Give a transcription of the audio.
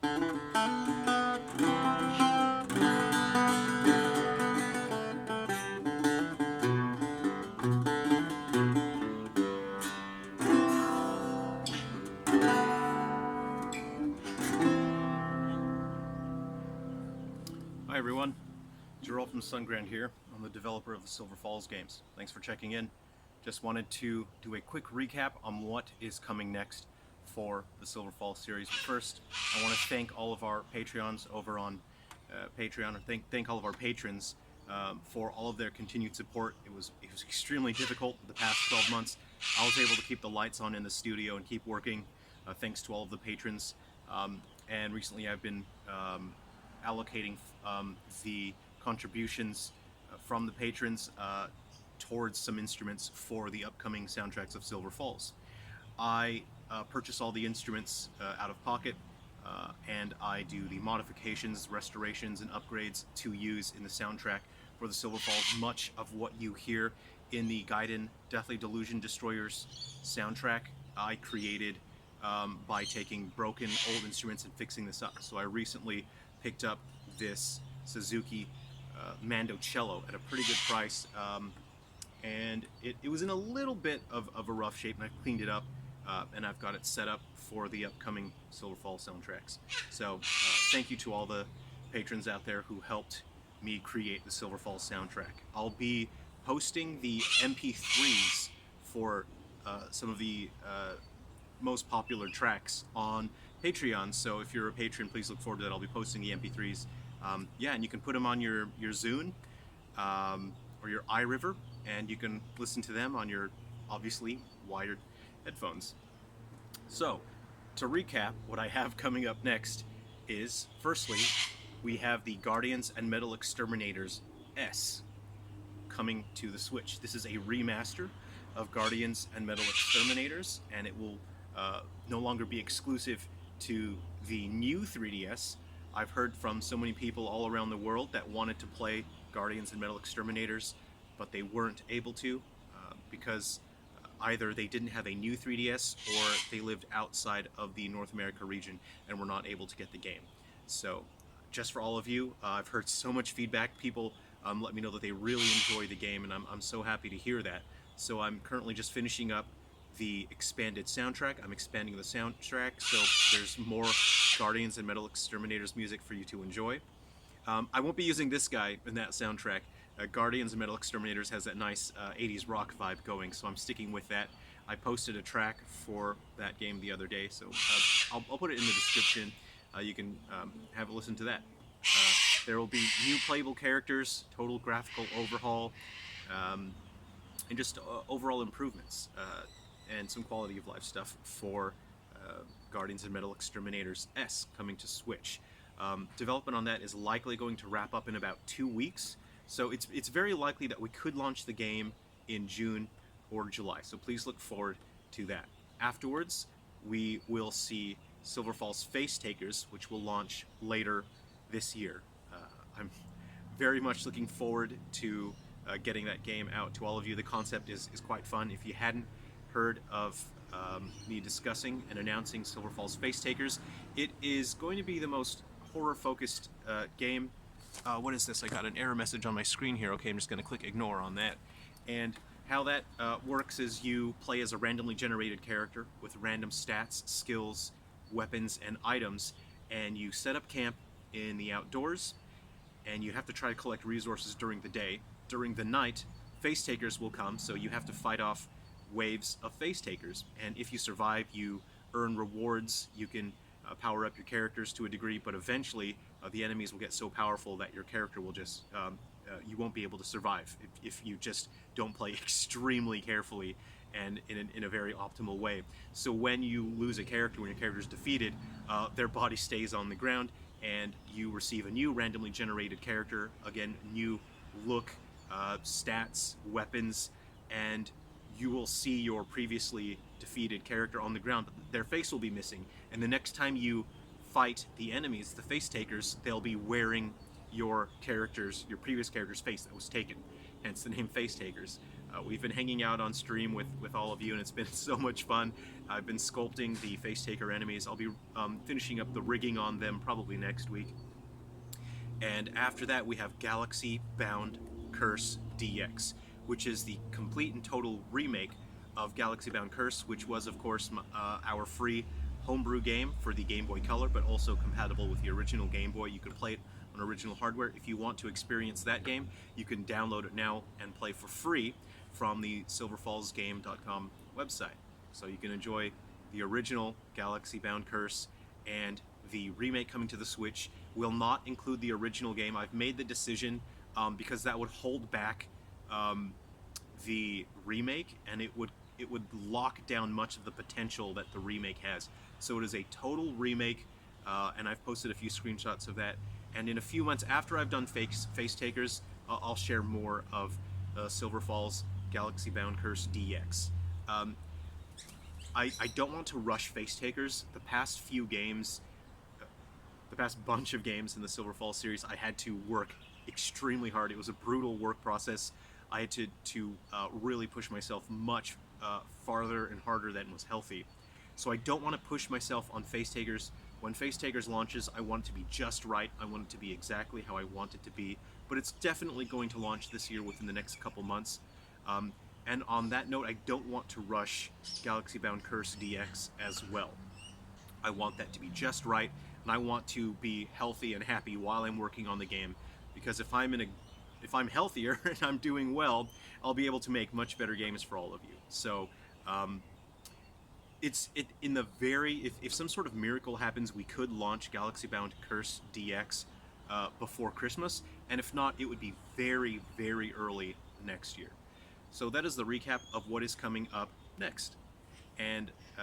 Hi everyone, Gerald from Sungrand here. I'm the developer of the Silver Falls games. Thanks for checking in. Just wanted to do a quick recap on what is coming next for the Silver Falls series. First, I want to thank all of our Patreons over on Patreon, or thank all of our patrons for all of their continued support. It was extremely difficult the past 12 months. I was able to keep the lights on in the studio and keep working thanks to all of the patrons. And recently I've been allocating the contributions from the patrons towards some instruments for the upcoming soundtracks of Silver Falls. I purchase all the instruments out of pocket, and I do the modifications, restorations, and upgrades to use in the soundtrack for the Silver Falls. Much of what you hear in the Gaiden Deathly Delusion Destroyers soundtrack I created by taking broken old instruments and fixing this up. So I recently picked up this Suzuki Mando cello at a pretty good price, and it was in a little bit of a rough shape, and I cleaned it up, and I've got it set up for the upcoming Silver Falls soundtracks. So thank you to all the patrons out there who helped me create the Silver Falls soundtrack. I'll be posting the MP3s for some of the most popular tracks on Patreon, so if you're a patron, please look forward to that. I'll be posting the MP3s. Yeah, and you can put them on your Zune or your iRiver, and you can listen to them on your, obviously, wired headphones. So, to recap, what I have coming up next is, firstly, we have the Guardians and Metal Exterminators S coming to the Switch. This is a remaster of Guardians and Metal Exterminators, and it will no longer be exclusive to the new 3DS. I've heard from so many people all around the world that wanted to play Guardians and Metal Exterminators, but they weren't able to because either they didn't have a new 3DS or they lived outside of the North America region and were not able to get the game. So just for all of you, I've heard so much feedback. People let me know that they really enjoy the game, and I'm so happy to hear that. So I'm currently just finishing up the expanded soundtrack. I'm expanding the soundtrack, so there's more Guardians and Metal Exterminators music for you to enjoy. I won't be using this guy in that soundtrack. Guardians and Metal Exterminators has that nice 80s rock vibe going, so I'm sticking with that. I posted a track for that game the other day, so I'll put it in the description. You can have a listen to that. There will be new playable characters, total graphical overhaul, and just overall improvements. And some quality of life stuff for Guardians and Metal Exterminators S coming to Switch. Development on that is likely going to wrap up in about 2 weeks, so it's very likely that we could launch the game in June or July, so please look forward to that. Afterwards, we will see Silver Falls Facetakers, which will launch later this year. I'm very much looking forward to getting that game out to all of you. The concept is quite fun. If you hadn't heard of me discussing and announcing Silver Falls Facetakers, it is going to be the most horror-focused game. What is this? I got an error message on my screen here. Okay, I'm just going to click ignore on that. And how that works is you play as a randomly generated character with random stats, skills, weapons, and items, and you set up camp in the outdoors, and you have to try to collect resources during the day. During the night, Facetakers will come, so you have to fight off waves of Facetakers, and if you survive, you earn rewards. You can power up your characters to a degree, but eventually the enemies will get so powerful that your character will just you won't be able to survive if you just don't play extremely carefully and in a very optimal way. So when you lose a character, when your character is defeated, their body stays on the ground, and you receive a new randomly generated character, again, new look, stats, weapons, and you will see your previously defeated character on the ground, but their face will be missing. And the next time you fight the enemies, the Facetakers, they'll be wearing your previous character's face that was taken, hence the name Facetakers. We've been hanging out on stream with all of you, and it's been so much fun. I've been sculpting the Facetaker enemies. I'll be finishing up the rigging on them probably next week. And after that, we have Galaxy Bound Curse DX, which is the complete and total remake of Galaxy Bound Curse, which was, of course, our free homebrew game for the Game Boy Color, but also compatible with the original Game Boy. You can play it on original hardware. If you want to experience that game, you can download it now and play for free from the silverfallsgame.com website. So you can enjoy the original Galaxy Bound Curse, and the remake coming to the Switch will not include the original game. I've made the decision because that would hold back the remake, and it would lock down much of the potential that the remake has. So it is a total remake, and I've posted a few screenshots of that. And in a few months after I've done Facetakers, I'll share more of Silver Falls Galaxy Bound Curse DX. I don't want to rush Facetakers. The past few games, the past bunch of games in the Silver Falls series, I had to work extremely hard. It was a brutal work process. I had to really push myself much farther and harder than was healthy. So I don't want to push myself on Facetakers. When Facetakers launches, I want it to be just right. I want it to be exactly how I want it to be. But it's definitely going to launch this year within the next couple months. And on that note, I don't want to rush Galaxy Bound Curse DX as well. I want that to be just right, and I want to be healthy and happy while I'm working on the game. Because if I'm healthier and I'm doing well, I'll be able to make much better games for all of you. So, if some sort of miracle happens, we could launch Galaxy Bound Curse DX before Christmas, and if not, it would be very, very early next year. So that is the recap of what is coming up next. And